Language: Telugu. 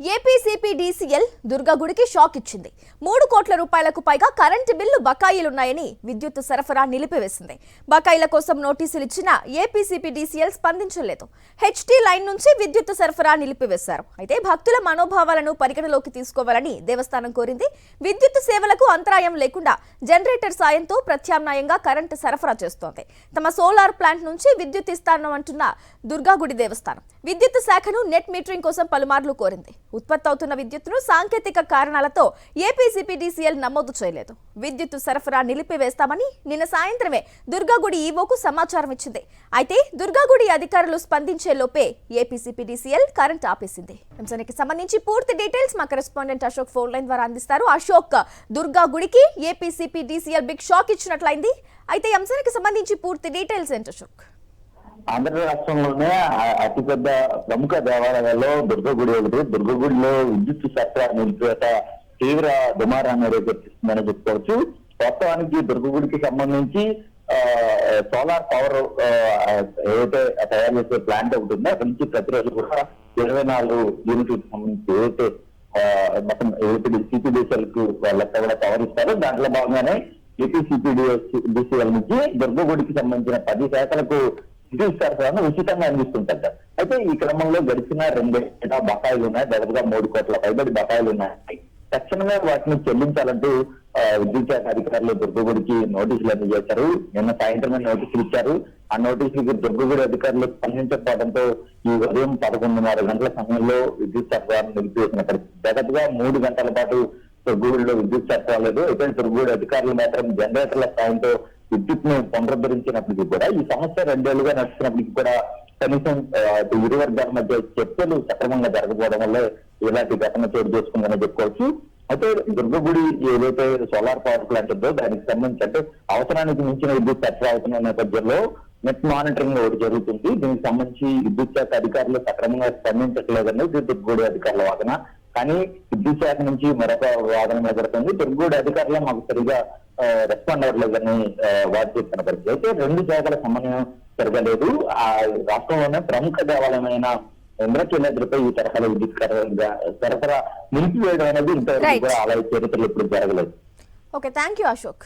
ఏపీసీపీడీసీఎల్ దుర్గగుడికి షాక్ ఇచ్చింది. 3 కోట్ల రూపాయలకు పైగా కరెంటు బిల్లు బకాయిలున్నాయని విద్యుత్ సరఫరా నిలిపివేసింది. బకాయిల కోసం నోటీసులు ఇచ్చినా ఏపీసీపీడీసీఎల్ స్పందించలేదు. హెచ్టీ లైన్ నుంచి విద్యుత్ సరఫరా నిలిపివేశారు. అయితే భక్తుల మనోభావాలను పరిగణలోకి తీసుకోవాలని దేవస్థానం కోరింది. విద్యుత్ సేవలకు అంతరాయం లేకుండా జనరేటర్ సాయంతో ప్రత్యామ్నాయంగా కరెంటు సరఫరా చేస్తోంది. తమ సోలార్ ప్లాంట్ నుంచి విద్యుత్ ఇస్తానంటున్న దుర్గాగుడి దేవస్థానం విద్యుత్ శాఖను నెట్ మీటరింగ్ కోసం పలుమార్లు కోరింది. ఉత్పత్తి అవుతున్న విద్యుత్తును సాంకేతిక కారణాలతో ఏపీసీపీడీసీఎల్ నమోదు చేయలేదు. విద్యుత్ సరఫరా నిలిపివేస్తామని నిన్న సాయంత్రమే దుర్గాగుడి ఈవోకు సమాచారం ఇచ్చింది. అయితే దుర్గాగుడి అధికారులు స్పందించే లోపే ఏపీసీపీడీసీఎల్ కరెంట్ ఆపేసింది. అంశానికి సంబంధించి పూర్తి డీటెయిల్స్ మా కరెస్పాండెంట్ అశోక్ ఫోన్ లైన్ ద్వారా అందిస్తారు. అశోక్, దుర్గాగుడికి ఏపీసీపీడీసీఎల్ బిగ్ షాక్ ఇచ్చినట్లయింది. అయితే ఈ అంశానికి సంబంధించి పూర్తి డీటెయిల్స్ ఏంటి అశోక్? ఆంధ్ర రాష్ట్రంలోనే అతిపెద్ద ప్రముఖ దేవాలయాల్లో దుర్గగుడి ఒకటి. దుర్గగుడిలో విద్యుత్ సరఫరా నిలిపివేత తీవ్ర దుమారాన్ని రేకెత్తిస్తుందని చెప్పుకోవచ్చు. వాస్తవానికి దుర్గగుడికి సంబంధించి సోలార్ పవర్ ఏదైతే తయారు చేసే ప్లాంట్ ఒకటి ఉందో అక్కడి నుంచి ప్రతిరోజు కూడా 24 యూనిట్లకు సంబంధించి ఏదైతే మొత్తం సిపిడిసిఎల్ కు వాళ్ళంతా కూడా పవర్ ఇస్తారు. దాంట్లో భాగంగానే ఏపీసీపీడీసీఎల్ నుంచి దుర్గగుడికి సంబంధించిన 10 శాఖలకు విద్యుత్ సరఫరాను ఉచితంగా అందిస్తుంటారు. అయితే ఈ క్రమంలో గడిచిన 2 ఏటా బకాయిలు ఉన్నాయి. దాదాపుగా 3 కోట్ల పైబడి బకాయిలు ఉన్నాయి. తక్షణమే వాటిని చెల్లించాలంటూ విద్యుత్ శాఖ అధికారులు దుర్గగుడికి నోటీసులు అందజేశారు. నిన్న సాయంత్రమే నోటీసులు ఇచ్చారు. ఆ నోటీసులకు దుర్గగుడి అధికారులు స్పందించకపోవడంతో ఈ ఉదయం 11:30 గంటల సమయంలో విద్యుత్ సరఫరాను నిలిపివేసిన పరిస్థితి. దాదాపుగా 3 గంటల పాటు దుర్గగుడిలో విద్యుత్ సరఫరా లేదు. అయితే దుర్గగుడి అధికారులు మాత్రం జనరేటర్ల సాయంతో విద్యుత్ ను పునరుద్ధరించినప్పటికీ కూడా ఈ సమస్య 2 ఏళ్లుగా నడుస్తున్నప్పటికీ కూడా కనీసం ఇరు వర్గాల మధ్య చర్చలు సక్రమంగా జరగకపోవడం వల్ల ఇలాంటి ఘటన చోటు చేసుకుందని చెప్పుకోవచ్చు. అయితే దుర్గగుడి ఏదైతే సోలార్ పవర్ ప్లాంట్ ఉందో దానికి సంబంధించి అంటే అవసరానికి మించిన విద్యుత్ సరఫరా అవుతున్న నేపథ్యంలో నెట్ మానిటరింగ్ ఒకటి జరుగుతుంది. దీనికి సంబంధించి విద్యుత్ శాఖ అధికారులు సక్రమంగా స్పందించట్లేదని దుర్గగుడి అధికారుల వాదన. కానీ విద్యుత్ శాఖ నుంచి మరొక వాదన ఎదురుతుంది. దుర్గగుడి అధికారులు మాకు సరిగా రెస్పాండ్ అవ్వలేదని వారు చెప్తున్న పరిస్థితి. అయితే 2 శాఖల సమన్వయం జరగలేదు. ఆ రాష్ట్రంలోనే ప్రముఖ దేవాలయమైన ఇంద్రకీలాద్రిపై ఈ తరహాలో విద్యుత్ సరఫరా నిలిపివేయడం అనేది ఇంతవరకు కూడా అలా చరిత్రలు ఇప్పుడు జరగలేదు. Okay, thank you Ashok.